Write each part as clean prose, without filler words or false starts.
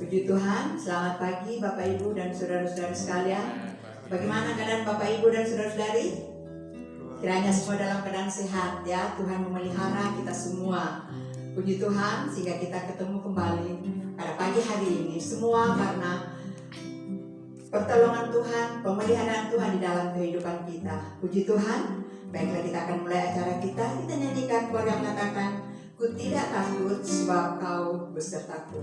Puji Tuhan, selamat pagi Bapak Ibu dan saudara-saudara sekalian. Bagaimana keadaan Bapak Ibu dan saudara-saudari? Kiranya semua dalam keadaan sehat ya. Tuhan memelihara kita semua. Puji Tuhan, sehingga kita ketemu kembali pada pagi hari ini. Semua karena pertolongan Tuhan, pemeliharaan Tuhan di dalam kehidupan kita. Puji Tuhan. Baiklah, kita akan mulai acara kita. Kita nyanyikan keluarga mengatakan, ku tidak takut sebab kau besertaku.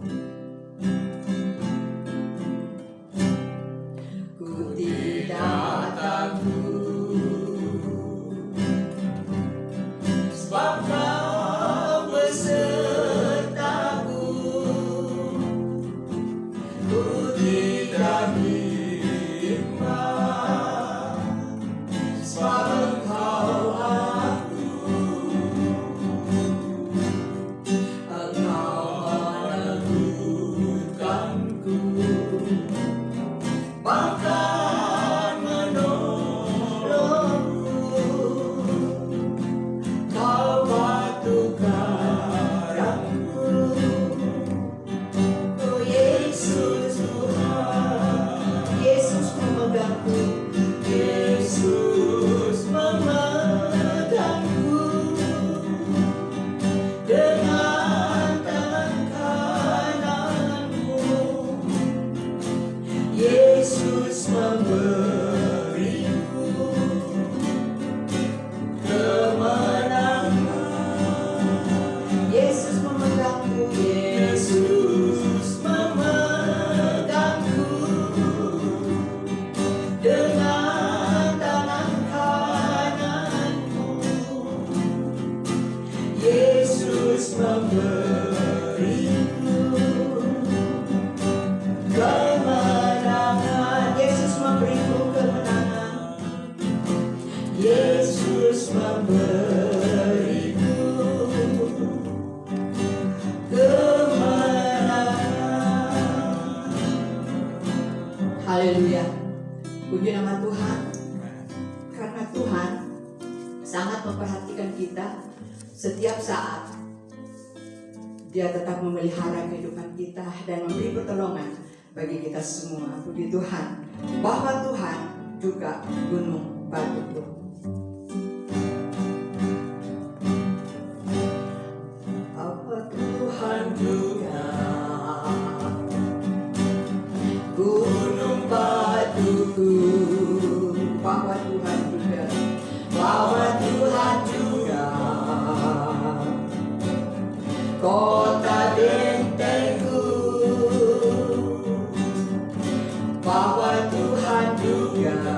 Ku tidak takut sebab kau besertaku. Ku tidak bimbang sebab Engkau aku. Engkau meneguhkanku, bahkan menolongku. Kau batu karangku, oh Yesus Tuhan. Yesus memegangku, Yesus memegangku dengan tangan kananmu. Yesus memberiku kemenangan. Yesus memegangku, Yesus memegangku dengan tangan kananmu. Yesus memberiku kemenangan. Yesus memberiku kemenangan. Yesus memberiku kemenangan. Haleluya. Puji nama Tuhan. Karena Tuhan sangat memperhatikan kita setiap saat. Dia tetap memelihara kehidupan kita dan memberi pertolongan bagi kita semua. Puji Tuhan, bahwa Tuhan juga gunung batuku. Bahwa Tuhan juga gunung batuku. Bahwa Tuhan juga, bahwa Tuhan juga kota bentengku. Bahwa Tuhan juga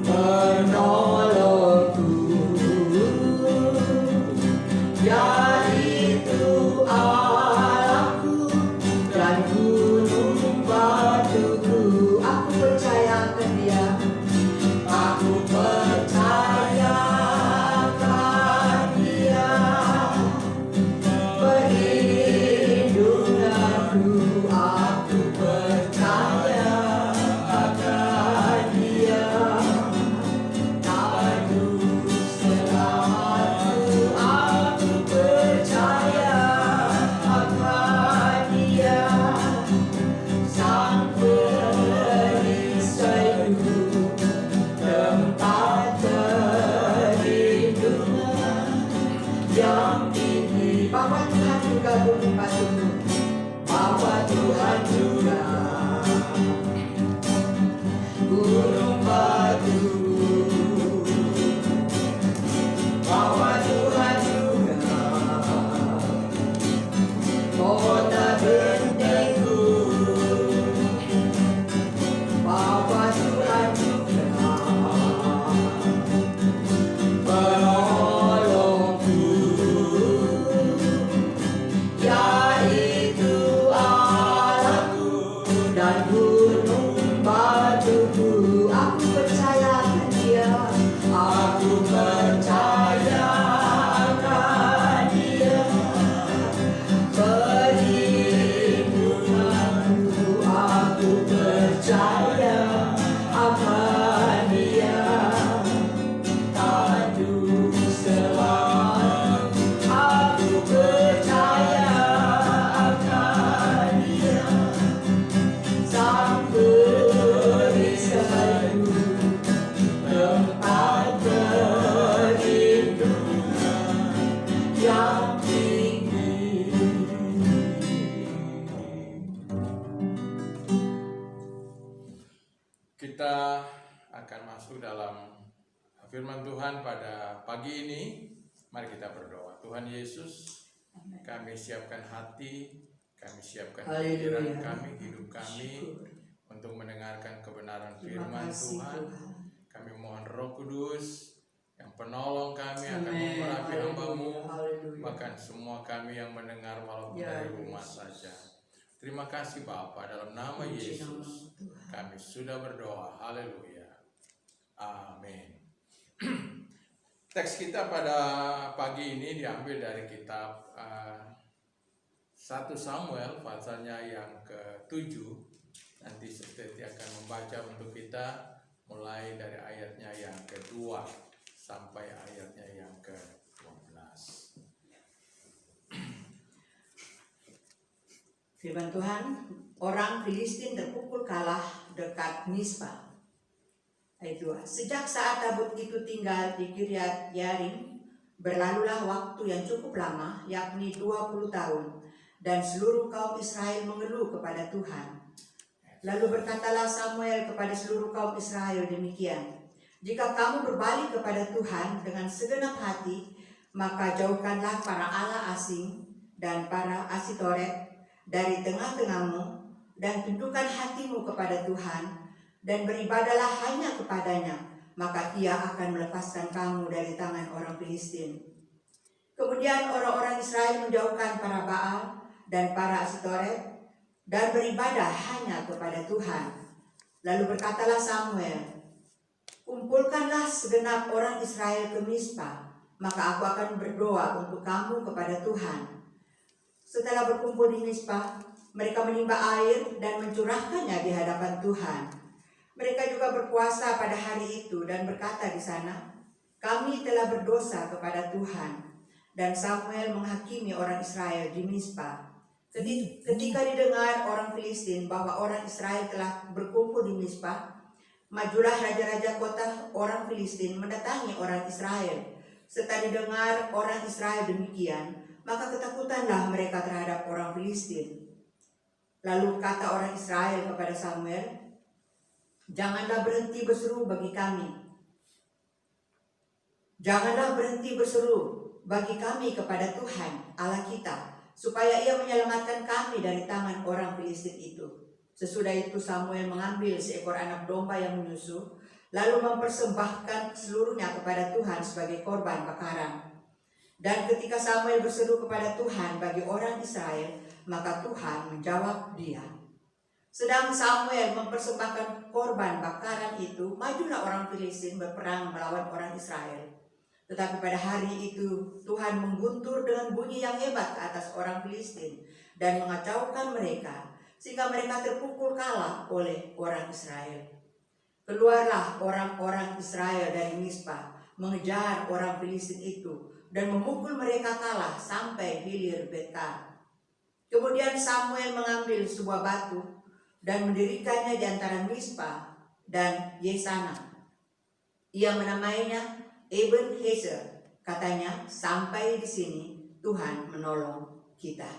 penolongku, yaitu Allahku dan gunung batuku. Aku percayakan Dia, aku percayakan Dia, perlindunganku. Aku percaya akan Dia, tanduk selamatku. Aku percaya akan Dia, Sang perisaiku, tempat perlindungan yang tinggi. Bahwa Tuhan juga gunung batuku. Bahwa Tuhan juga gunung batuku. Bahwa Tuhan juga kota bentengku. Bahwa Tuhan juga penolongku, yaitu Allahku dan gunung batuku. Aku percayakan Dia, aku percayakan Dia, perlindunganku. firman Tuhan pada pagi ini, mari kita berdoa. Tuhan Yesus, kami siapkan hati, kami siapkan pikiran kami, hidup kami untuk mendengarkan kebenaran firman Tuhan. Kami mohon Roh Kudus yang penolong kami akan mengurapi hamba-Mu, bahkan semua kami yang mendengar walaupun dari rumah saja. Terima kasih Bapa, dalam nama Yesus kami sudah berdoa. Haleluya. Amin. Teks kita pada pagi ini diambil dari kitab 1 Samuel pasalnya yang ke-7. Nanti Sesteti akan membaca untuk kita mulai dari ayatnya yang kedua sampai ayatnya yang ke-12. Firman Tuhan, orang Filistin terpukul kalah dekat Mispa. Ayat 2. Sejak saat tabut itu tinggal di Kiryat Yarim, berlalulah waktu yang cukup lama, yakni 20 tahun, dan seluruh kaum Israel mengeluh kepada Tuhan. Lalu berkatalah Samuel kepada seluruh kaum Israel demikian, jika kamu berbalik kepada Tuhan dengan segenap hati, maka jauhkanlah para allah asing dan para Asitoret dari tengah-tengahmu, dan tundukkan hatimu kepada Tuhan, dan beribadalah hanya kepadanya, maka Ia akan melepaskan kamu dari tangan orang Filistin. Kemudian orang-orang Israel menjauhkan para Baal dan para Asitoret, dan beribadah hanya kepada Tuhan. Lalu berkatalah Samuel, kumpulkanlah segenap orang Israel ke Mispa, maka aku akan berdoa untuk kamu kepada Tuhan. Setelah berkumpul di Mispa, mereka menimba air dan mencurahkannya di hadapan Tuhan. Mereka juga berpuasa pada hari itu dan berkata di sana, kami telah berdosa kepada Tuhan. Dan Samuel menghakimi orang Israel di Mispa. Ketika didengar orang Filistin bahwa orang Israel telah berkumpul di Mispa, majulah raja-raja kota orang Filistin mendatangi orang Israel. Setelah didengar orang Israel demikian, maka ketakutanlah mereka terhadap orang Filistin. Lalu kata orang Israel kepada Samuel, janganlah berhenti berseru bagi kami. Janganlah berhenti berseru bagi kami kepada Tuhan Allah kita, supaya Ia menyelamatkan kami dari tangan orang Filistin itu. Sesudah itu Samuel mengambil seekor anak domba yang menyusu, lalu mempersembahkan seluruhnya kepada Tuhan sebagai korban bakaran. Dan ketika Samuel berseru kepada Tuhan bagi orang Israel, maka Tuhan menjawab dia. Sedang Samuel mempersembahkan korban bakaran itu, majulah orang Filistin berperang melawan orang Israel. Tetapi pada hari itu Tuhan mengguntur dengan bunyi yang hebat ke atas orang Filistin dan mengacaukan mereka, sehingga mereka terpukul kalah oleh orang Israel. Keluarlah orang-orang Israel dari Mispa, mengejar orang Filistin itu dan memukul mereka kalah sampai hilir Betkar. Kemudian Samuel mengambil sebuah batu dan mendirikannya di antara Mispa dan Yesana. Ia menamainya Ebenezer. Katanya, sampai di sini Tuhan menolong kita.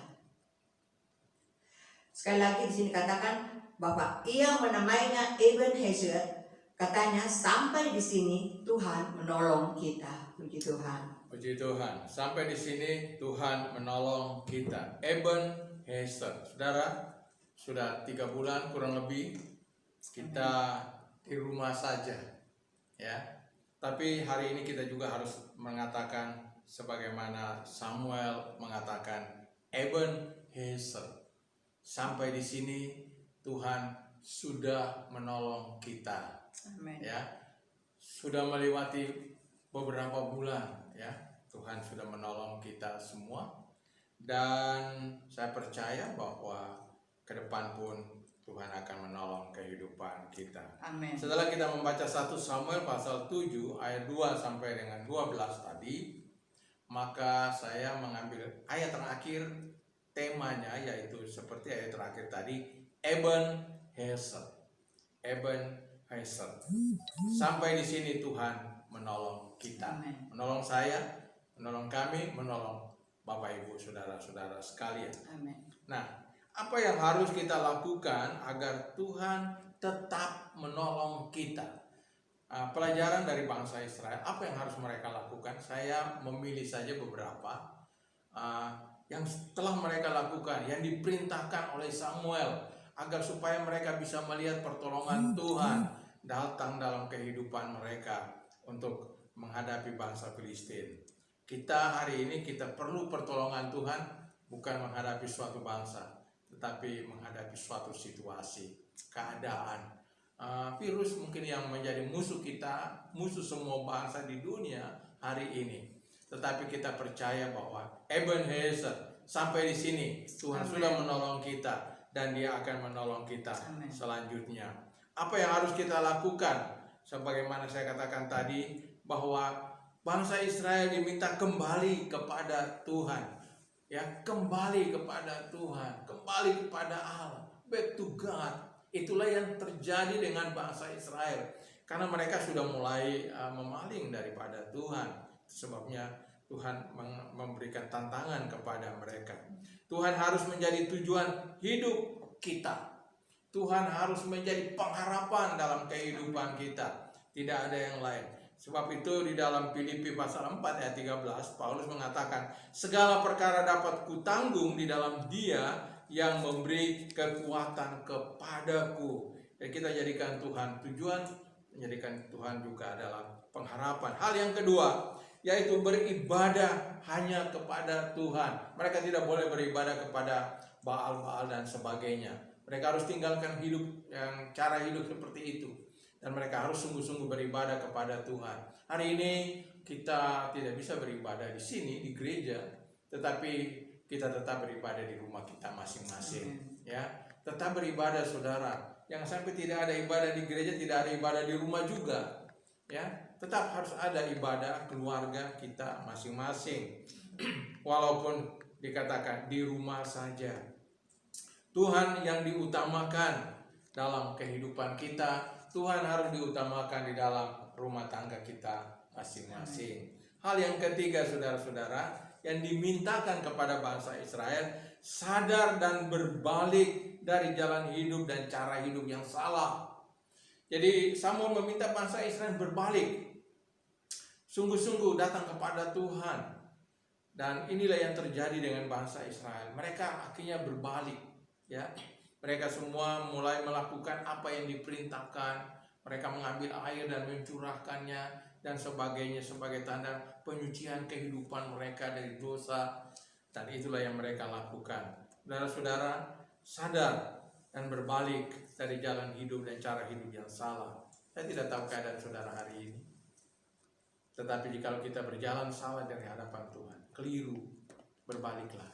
Sekali lagi di sini katakan bahwa ia menamainya Ebenezer. Katanya, sampai di sini Tuhan menolong kita. Puji Tuhan. Puji Tuhan. Sampai di sini Tuhan menolong kita. Ebenezer. Saudara, sudah 3 bulan kurang lebih kita di rumah saja, ya. Tapi hari ini kita juga harus mengatakan sebagaimana Samuel mengatakan Ebenezer. Sampai di sini Tuhan sudah menolong kita. Amen. Ya. Sudah melewati beberapa bulan, ya. Tuhan sudah menolong kita semua. Dan saya percaya bahwa ke depan pun Tuhan akan menolong kehidupan kita. Amin. Setelah kita membaca 1 Samuel pasal 7 ayat 2 sampai dengan 12 tadi, maka saya mengambil ayat terakhir temanya, yaitu seperti ayat terakhir tadi, Ebenezer. Ebenezer. Sampai di sini Tuhan menolong kita. Amen. Menolong saya, menolong kami, menolong Bapak Ibu saudara-saudara sekalian. Amin. Nah, apa yang harus kita lakukan agar Tuhan tetap menolong kita? pelajaran dari bangsa Israel, apa yang harus mereka lakukan. Saya memilih saja beberapa yang telah mereka lakukan, yang diperintahkan oleh Samuel, agar supaya mereka bisa melihat pertolongan Tuhan datang dalam kehidupan mereka untuk menghadapi bangsa Filistin. Kita hari ini kita perlu pertolongan Tuhan, bukan menghadapi suatu bangsa, tetapi menghadapi suatu situasi, keadaan. Virus mungkin yang menjadi musuh kita, musuh semua bangsa di dunia hari ini. Tetapi kita percaya bahwa Ebenezer, sampai di sini Tuhan sudah menolong kita dan Dia akan menolong kita selanjutnya. Apa yang harus kita lakukan? Sebagaimana saya katakan tadi, bahwa bangsa Israel diminta kembali kepada Tuhan, ya, kembali kepada Tuhan, kembali kepada Allah, back to God. Itulah yang terjadi dengan bangsa Israel, karena mereka sudah mulai memaling daripada Tuhan. Sebabnya Tuhan memberikan tantangan kepada mereka. Tuhan harus menjadi tujuan hidup kita. Tuhan harus menjadi pengharapan dalam kehidupan kita. Tidak ada yang lain. Sebab itu di dalam Filipi pasal 4 ayat 13, Paulus mengatakan, segala perkara dapat kutanggung di dalam Dia yang memberi kekuatan kepadaku. Jadi kita jadikan Tuhan tujuan, menjadikan Tuhan juga adalah pengharapan. Hal yang kedua, yaitu beribadah hanya kepada Tuhan. Mereka tidak boleh beribadah kepada Baal-Baal dan sebagainya. Mereka harus tinggalkan hidup yang cara hidup seperti itu, dan mereka harus sungguh-sungguh beribadah kepada Tuhan. Hari ini kita tidak bisa beribadah di sini di gereja, tetapi kita tetap beribadah di rumah kita masing-masing. Ya, tetap beribadah, saudara. Yang sampai tidak ada ibadah di gereja, tidak ada ibadah di rumah juga. Ya, tetap harus ada ibadah keluarga kita masing-masing. Walaupun dikatakan di rumah saja, Tuhan yang diutamakan dalam kehidupan kita. Tuhan harus diutamakan di dalam rumah tangga kita masing-masing. Hal yang ketiga, saudara-saudara, yang dimintakan kepada bangsa Israel, sadar dan berbalik dari jalan hidup dan cara hidup yang salah. Jadi Samuel meminta bangsa Israel berbalik, sungguh-sungguh datang kepada Tuhan. Dan inilah yang terjadi dengan bangsa Israel. Mereka akhirnya berbalik, ya. Mereka semua mulai melakukan apa yang diperintahkan. Mereka mengambil air dan mencurahkannya dan sebagainya sebagai tanda penyucian kehidupan mereka dari dosa. Dan itulah yang mereka lakukan. Saudara-saudara, sadar dan berbalik dari jalan hidup dan cara hidup yang salah. Saya tidak tahu keadaan saudara hari ini, tetapi jika kita berjalan salah dari hadapan Tuhan, keliru, berbaliklah,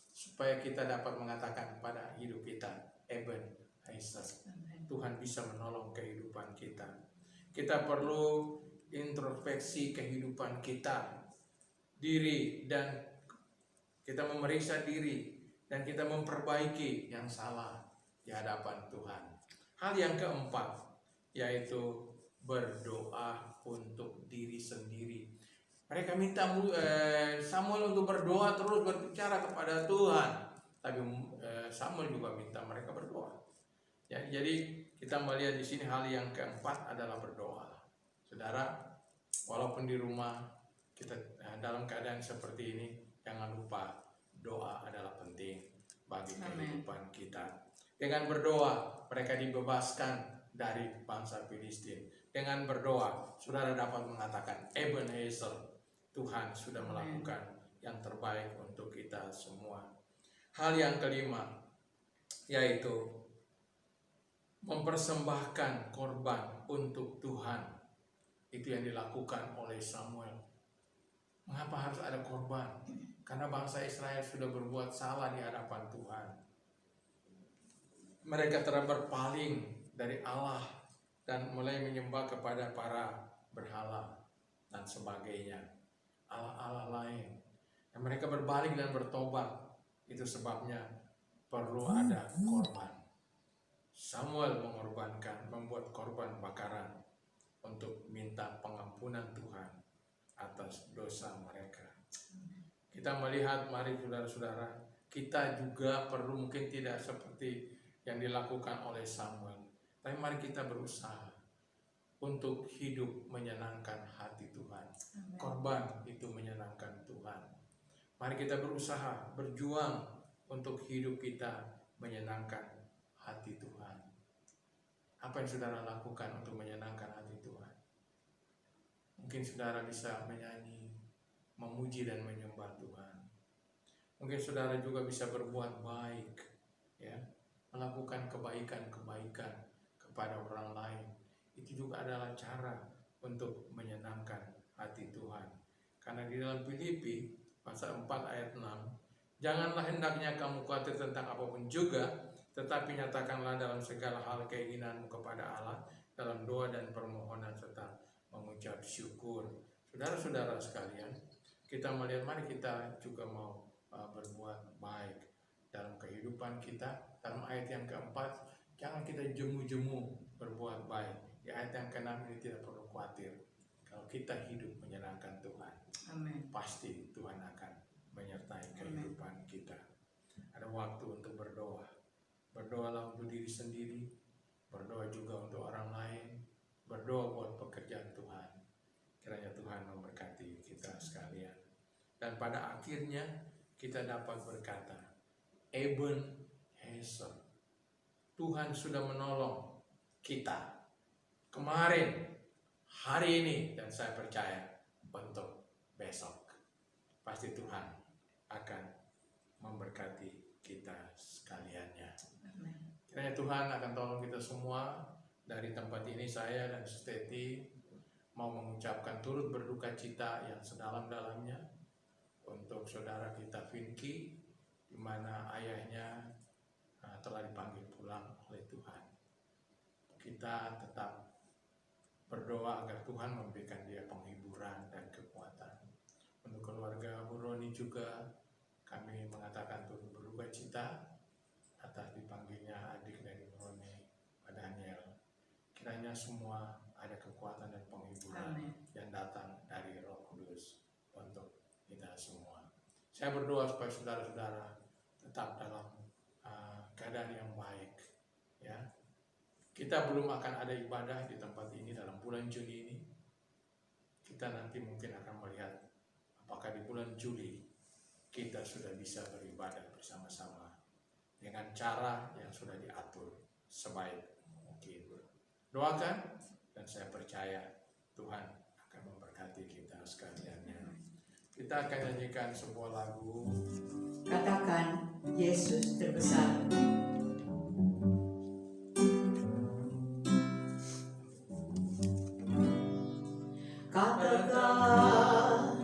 supaya kita dapat mengatakan pada hidup kita, Ebenezer, Tuhan bisa menolong kehidupan kita. Kita perlu introspeksi kehidupan kita, diri, dan kita memeriksa diri, dan kita memperbaiki yang salah di hadapan Tuhan. Hal yang keempat, yaitu berdoa untuk diri sendiri. Mereka minta Samuel untuk berdoa, terus berbicara kepada Tuhan. Tapi Samuel juga minta mereka berdoa. Ya, jadi kita melihat di sini hal yang keempat adalah berdoa. Saudara, walaupun di rumah kita dalam keadaan seperti ini, jangan lupa doa adalah penting bagi kehidupan kita. Dengan berdoa, mereka dibebaskan dari bangsa Filistin. Dengan berdoa, saudara dapat mengatakan, Ebenezer, Tuhan sudah melakukan yang terbaik untuk kita semua. Hal yang kelima, yaitu mempersembahkan korban untuk Tuhan. Itu yang dilakukan oleh Samuel. Mengapa harus ada korban? Karena bangsa Israel sudah berbuat salah di hadapan Tuhan. Mereka telah berpaling dari Allah dan mulai menyembah kepada para berhala dan sebagainya, Allah-Allah lain. Dan mereka berbalik dan bertobat. Itu sebabnya perlu ada korban. Samuel membuat korban bakaran untuk minta pengampunan Tuhan atas dosa mereka. Kita melihat, mari saudara-saudara, kita juga perlu mungkin tidak seperti yang dilakukan oleh Samuel, tapi mari kita berusaha untuk hidup menyenangkan hati Tuhan. Korban itu menyenangkan Tuhan. Mari kita berusaha, berjuang untuk hidup kita menyenangkan hati Tuhan. Apa yang saudara lakukan untuk menyenangkan hati Tuhan? Mungkin saudara bisa menyanyi, memuji dan menyembah Tuhan. Mungkin saudara juga bisa berbuat baik, ya, melakukan kebaikan-kebaikan kepada orang lain. Itu juga adalah cara untuk menyenangkan hati Tuhan. Karena di dalam Filipi pasal 4 ayat 6, janganlah hendaknya kamu khawatir tentang apapun juga, tetapi nyatakanlah dalam segala hal keinginanmu kepada Allah dalam doa dan permohonan serta mengucap syukur. Saudara-saudara sekalian, kita melihat, mari kita juga mau berbuat baik dalam kehidupan kita. Dalam ayat yang keempat, jangan kita jemu-jemu berbuat baik. Di ayat yang keenam ini tidak perlu khawatir. Kalau kita hidup menyenangkan Tuhan, Amin. pasti Tuhan akan menyertai kehidupan kita. Ada waktu untuk berdoa. Berdoalah untuk diri sendiri, berdoa juga untuk orang lain, berdoa buat pekerjaan Tuhan. Kiranya Tuhan memberkati kita sekalian. Dan pada akhirnya kita dapat berkata, Ebenezer, Tuhan sudah menolong kita kemarin, hari ini, dan saya percaya untuk besok. Pasti Tuhan akan memberkati kita sekaliannya. Kiranya Tuhan akan tolong kita semua. Dari tempat ini saya dan Susteti mau mengucapkan turut berduka cita yang sedalam-dalamnya untuk saudara kita Vinky, di mana ayahnya telah dipanggil pulang oleh Tuhan. Kita tetap berdoa agar Tuhan memberikan dia penghiburan dan kekuatan. Untuk keluarga Bu Roni juga kami mengatakan turut berduka cita atas dipanggilnya adik dari Bu Roni, Pak Daniel. Kiranya semua ada kekuatan dan penghiburan yang datang dari Roh Kudus untuk kita semua. Saya berdoa supaya saudara-saudara tetap dalam keadaan yang baik, ya. Kita belum akan ada ibadah di tempat ini dalam bulan Juni ini. Kita nanti mungkin akan melihat apakah di bulan Juli kita sudah bisa beribadah bersama-sama dengan cara yang sudah diatur sebaik mungkin. Doakan dan saya percaya Tuhan akan memberkati kita sekaliannya. Kita akan nyanyikan sebuah lagu. Katakan, Yesus terbesar. Katakan,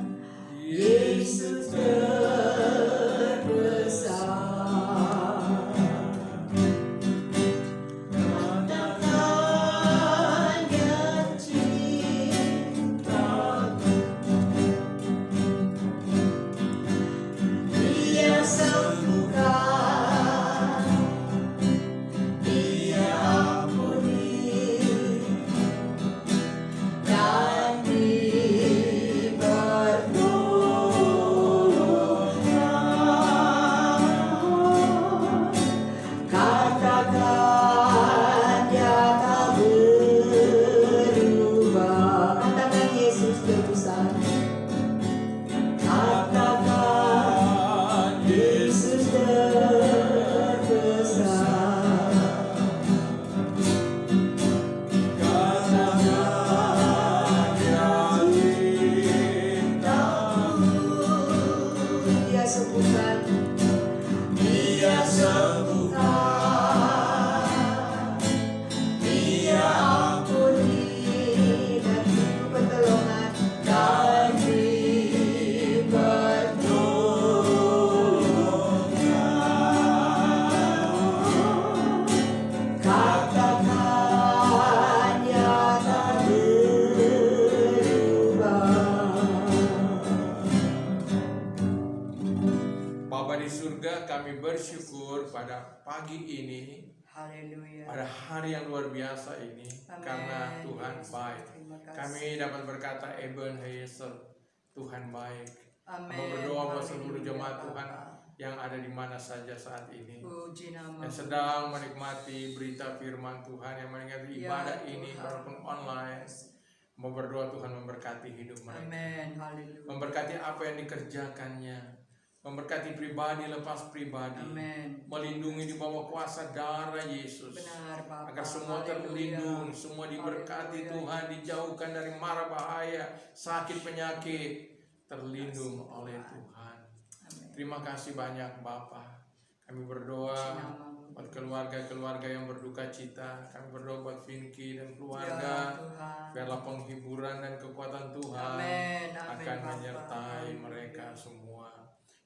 Yesus terbesar. Katakan, Dia cintaku. Dia sembuhkan, Dia ampuni, dan dipertolongan. Katakan Dia tak berubah. Katakan Yesus terbesar. Katakan Yesus terbesar. Katakan Dia cintaku. Dia sembuhkan, Dia sembuhkan, Dia ampuni, dan Dia pertolongan, dan dipertolongan. Katakan Dia tak berubah. Bapa di surga, kami bersyukur pada pagi ini, Haleluya. pada hari yang luar biasa ini, Amin. karena Tuhan baik. Terima kasih. Kami dapat berkata Ebenezer, Tuhan baik. Amin. Kami berdoa buat seluruh Haleluya, jemaat Tuhan, Bapa. yang ada di mana saja saat ini, Puji nama. yang sedang menikmati berita firman Tuhan, yang menikmati Ya, ibadah ini Tuhan. walaupun online. Mau berdoa Tuhan memberkati hidup mereka, Amin. Haleluya. memberkati apa yang dikerjakannya, memberkati pribadi lepas pribadi, Amin. melindungi di bawah kuasa darah Yesus, Benar Bapak. agar semua Haleluya. terlindung, semua diberkati Haleluya. Tuhan, dijauhkan dari mara bahaya, sakit penyakit, terlindung oleh Tuhan. Amin. Terima kasih banyak Bapa. Kami Puji berdoa namamu. buat keluarga-keluarga yang berduka cita. Kami berdoa buat Vinky dan Ya keluarga. Tuhan. Biarlah penghiburan dan kekuatan Tuhan Amin. Amin, akan Bapa. menyertai Haleluya. mereka semua.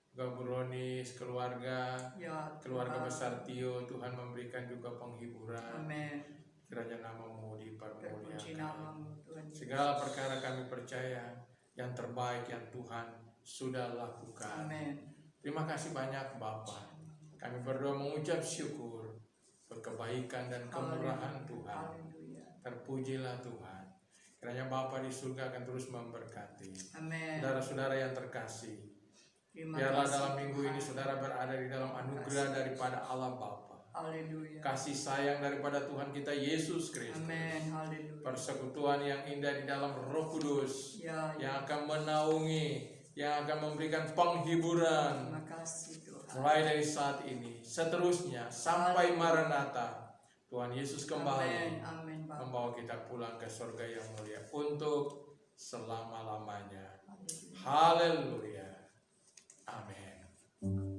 Juga Bu Ronis, keluarga Ya Tuhan. besar Tio, Tuhan memberikan juga penghiburan. Amin. Kiranya namamu Terpuji dipermuliakan. namamu Tuhan. Segala perkara kami percaya yang terbaik yang Tuhan sudah lakukan. Amin. Terima kasih banyak Bapa. Kami berdoa mengucap syukur untuk kebaikan dan kemurahan Tuhan. Haleluya. Terpujilah Tuhan. Kiranya Bapa di surga akan terus memberkati. Amin. Saudara-saudara yang terkasih, Terima biarlah kasih, dalam minggu ini Tuhan. saudara berada di dalam anugerah daripada Allah Bapa. Haleluya. Kasih sayang daripada Tuhan kita Yesus Kristus. Amin. Haleluya. Persekutuan yang indah di dalam Roh Kudus Ya, yang akan menaungi, yang akan memberikan penghiburan terima kasih Tuhan. mulai dari saat ini, seterusnya sampai Maranatha. Tuhan Yesus Amin. kembali Amin Bapak. membawa kita pulang ke surga yang mulia untuk selama-lamanya. Haleluya. Haleluya. Amin.